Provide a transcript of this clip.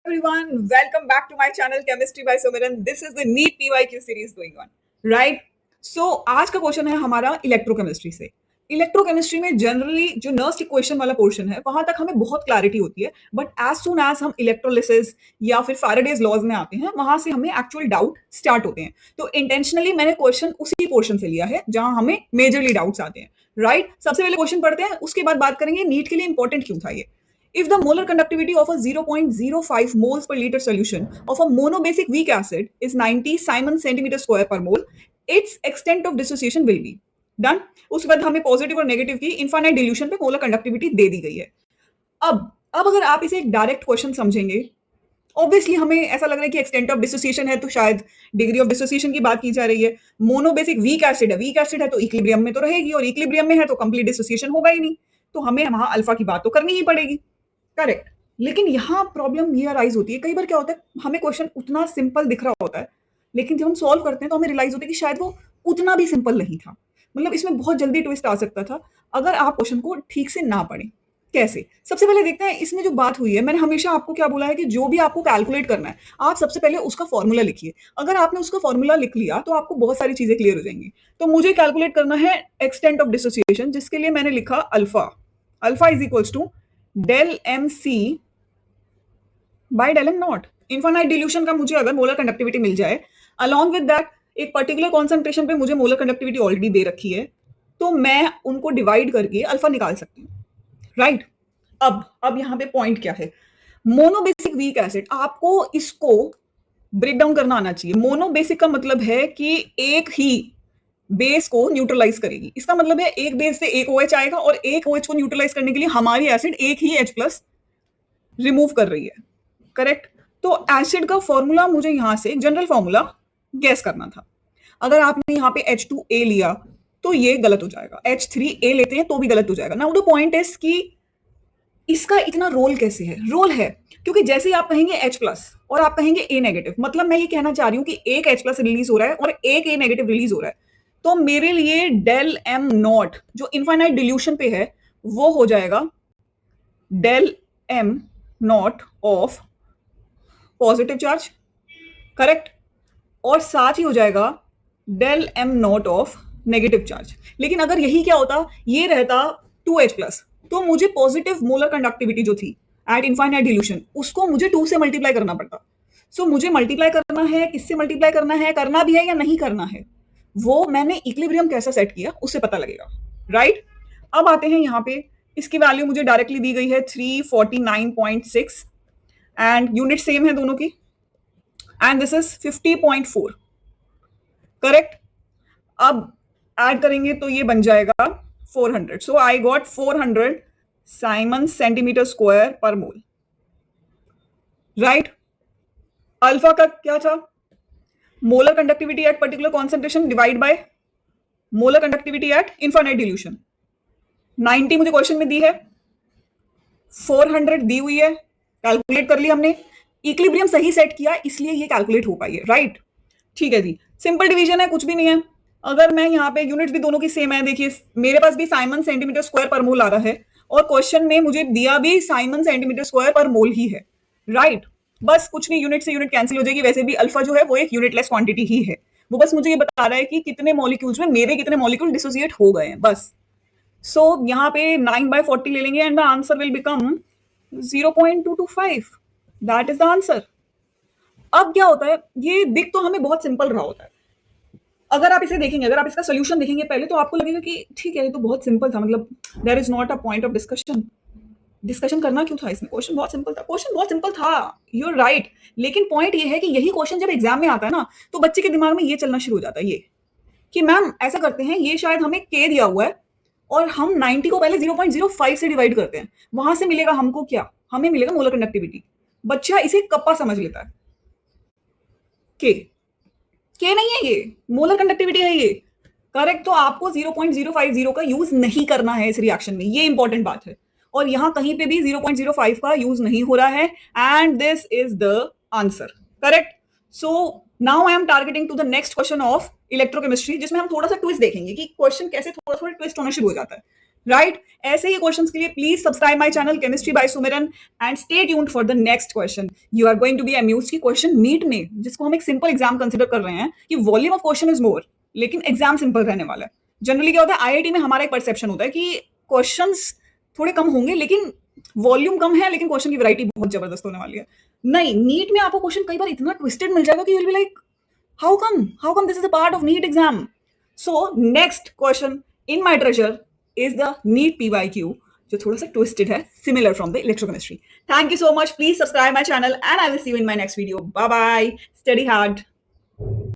everyone, welcome back to my channel Chemistry by Sumiran. This is the NEET PYQ series going on, right? So आज का question है हमारा electrochemistry से। Electrochemistry में generally जो Nernst equation वाला portion है वहां तक हमें बहुत क्लैरिटी होती है, बट एज सून एज हम इलेक्ट्रोलिसिस या फिर फैराडेज लॉज में आते हैं वहां से हमें एक्चुअल डाउट स्टार्ट होते हैं। तो इंटेंशनली मैंने क्वेश्चन उसी पोर्शन से लिया है जहां हमें मेजरली डाउट्स आते हैं, राइट? सबसे पहले क्वेश्चन पढ़ते हैं, उसके बाद बात करेंगे नीट के लिए इंपॉर्टेंट क्यों था ये। If the molar conductivity of a 0.05 moles per liter solution of a monobasic weak acid is 90 Simon centimeter square per mole, its extent of dissociation will be done. उसके बाद हमें पॉजिटिव और negative की infinite dilution पे molar conductivity दे दी गई है। अब अगर आप इसे एक डायरेक्ट क्वेश्चन समझेंगे, ऑब्वियसली हमें ऐसा लग रहा है कि एक्सटेंट ऑफ डिसोसिएशन है तो शायद डिग्री ऑफ डिसोसिएशन की बात की जा रही है। मोनोबेसिक वीक एसिड है तो इक्विलिब्रियम में तो रहेगी, और इक्विलिब्रियम में है तो कंप्लीट डिसोसिएशन होगा ही नहीं, तो हमें वहां अल्फा की बात तो करनी ही पड़ेगी, करेक्ट। लेकिन यहाँ प्रॉब्लम ये अराइज होती है, कई बार क्या होता है हमें क्वेश्चन उतना सिंपल दिख रहा होता है, लेकिन जब हम सॉल्व करते हैं तो हमें रियलाइज होता है कि शायद वो उतना भी सिंपल नहीं था। मतलब इसमें बहुत जल्दी ट्विस्ट आ सकता था अगर आप क्वेश्चन को ठीक से ना पढ़ें। कैसे? सबसे पहले देखते हैं इसमें जो बात हुई है। मैंने हमेशा आपको क्या बोला है कि जो भी आपको कैलकुलेट करना है आप सबसे पहले उसका फॉर्मूला लिखिए। अगर आपने उसका फॉर्मूला लिख लिया तो आपको बहुत सारी चीजें क्लियर हो जाएंगी। तो मुझे कैलकुलेट करना है एक्सटेंट ऑफ डिसोसिएशन, जिसके लिए मैंने लिखा alpha is equals to del M C by del M naught. Infinite dilution का मुझे अगर मोलर कंडक्टिविटी मिल जाए, अलॉन्ग विद दैट एक पर्टिकुलर कॉन्सेंट्रेशन पे मुझे मोलर कंडक्टिविटी ऑलरेडी दे रखी है, तो मैं उनको डिवाइड करके अल्फा निकाल सकती हूँ, राइट? अब यहाँ पे पॉइंट क्या है, मोनोबेसिक वीक एसिड, आपको इसको ब्रेक डाउन करना आना चाहिए। मोनोबेसिक का मतलब है कि एक ही बेस को न्यूट्रलाइज करेगी। इसका मतलब है एक बेस से एक OH आएगा और एक OH को न्यूट्रलाइज करने के लिए हमारी एसिड एक ही H+ रिमूव कर रही है, करेक्ट? तो एसिड का फॉर्मूला मुझे यहां से जनरल फॉर्मूला गैस करना था। अगर आपने यहाँ पे H2A लिया तो ये गलत हो जाएगा, H3A लेते हैं तो भी गलत हो जाएगा। नाउ द पॉइंट इज कि इसका इतना रोल कैसे है? रोल है क्योंकि जैसे ही आप कहेंगे H+ और आप कहेंगे A नेगेटिव, मतलब मैं ये कहना चाह रही हूँ कि एक H+ रिलीज हो रहा है और एक A नेगेटिव रिलीज हो रहा है, तो मेरे लिए डेल एम नॉट जो इनफाइनाइट डिल्यूशन पे है वो हो जाएगा del M naught of positive charge, correct? और साथ ही हो जाएगा del M naught of negative charge. लेकिन अगर यही क्या होता, ये रहता 2H+, तो मुझे पॉजिटिव मोलर कंडक्टिविटी जो थी एट इनफाइनाइट डिल्यूशन उसको मुझे 2 से मल्टीप्लाई करना पड़ता। सो मुझे मल्टीप्लाई करना है, किससे मल्टीप्लाई करना है, करना भी है या नहीं करना है, वो मैंने इक्विलिब्रियम कैसा सेट किया उससे पता लगेगा, राइट? अब आते हैं यहाँ पे, इसकी वैल्यू मुझे डायरेक्टली दी गई है 349.6 एंड यूनिट सेम है दोनों की, एंड दिस इज 50.4, करेक्ट? अब ऐड करेंगे तो ये बन जाएगा 400। So I got 400 siemens centimetre square per mole, right? Alpha का क्या था? Molar conductivity at particular concentration divide by molar conductivity at infinite dilution. 90 मुझे क्वेश्चन में दी है, 400 दी हुई है, कैलकुलेट कर लिया हमने, इक्विलिब्रियम सही सेट किया इसलिए ये कैलकुलेट हो पाई है, राइट? ठीक है जी, सिंपल डिवीजन है, कुछ भी नहीं है। अगर मैं यहाँ पे यूनिट भी दोनों की सेम है, देखिए मेरे पास भी साइमन सेंटीमीटर स्क्वायर पर मोल आ रहा है और क्वेश्चन में मुझे दिया भी साइमन सेंटीमीटर स्क्वायर पर मोल ही है, राइट? बस कुछ नहीं, यूनिट से यूनिट कैंसिल हो जाएगी। वैसे भी अल्फा जो है वो एक यूनिटलेस क्वांटिटी ही है, वो बस मुझे ये बता रहा है कि कितने मॉलिक्यूल्स में मेरे कितने मॉलिक्यूल डिसोसिएट हो गए हैं, बस। सो यहाँ पे 9/40 ले लेंगे and the answer will become 0.225, that is the answer. अब क्या होता है, ये दिख तो हमें बहुत सिंपल रहा होता है, अगर आप इसे देखेंगे, अगर आप इसका सोल्यूशन देखेंगे पहले तो आपको लगेगा कि ठीक है ये तो बहुत सिंपल था, मतलब there is not a point of discussion करना क्यों था इसमें, क्वेश्चन बहुत सिंपल था, यू आर राइट। लेकिन पॉइंट ये है कि यही क्वेश्चन जब एग्जाम में आता है ना तो बच्चे के दिमाग में ये चलना शुरू हो जाता है ये कि मैम ऐसा करते हैं, ये शायद हमें K दिया हुआ है और हम 90 को पहले 0.05 से डिवाइड करते हैं, वहां से मिलेगा हमको क्या, हमें मिलेगा मोलर कंडक्टिविटी। बच्चा इसे कप्पा समझ लेता है, के नहीं है ये, मोलर कंडक्टिविटी है ये, करेक्ट? तो आपको 0.050 का यूज नहीं करना है इस रिएक्शन में, ये इंपॉर्टेंट बात है। और यहां कहीं पे भी 0.05 का यूज नहीं हो रहा है and this is the answer, correct? So now I am targeting to the next question of electrochemistry, जिसमें हम थोड़ा सा ट्विस्ट देखेंगे कि क्वेश्चन कैसे थोड़ा थोड़ा ट्विस्ट होना शुरू हो जाता है। राइट? ऐसे ही क्वेश्चंस के लिए please subscribe my channel chemistry by Sumiran and stay tuned for the next question. You are going to be amused कि क्वेश्चन नीट में, जिसको हम एक सिंपल एग्जाम कंसिडर कर रहे हैं, कि volume of question is more, लेकिन एग्जाम सिंपल रहने वाला है। जनरली क्या होता है, आईआईटी में हमारा एक परसेप्शन होता है कि क्वेश्चंस थोड़े कम होंगे, लेकिन वॉल्यूम कम है, लेकिन क्वेश्चन की वैरायटी बहुत जबरदस्त होने वाली है। नहीं, नीट में आपको क्वेश्चन कई बार इतना ट्विस्टेड मिल जाएगा कि you will be like, how come this is a part of NEET exam? So next question in my treasure is the NEET PYQ, जो थोड़ा सा twisted है, similar from the electrochemistry. Thank you so much. Please subscribe my channel and I will see you in my next video. Bye bye. Study hard.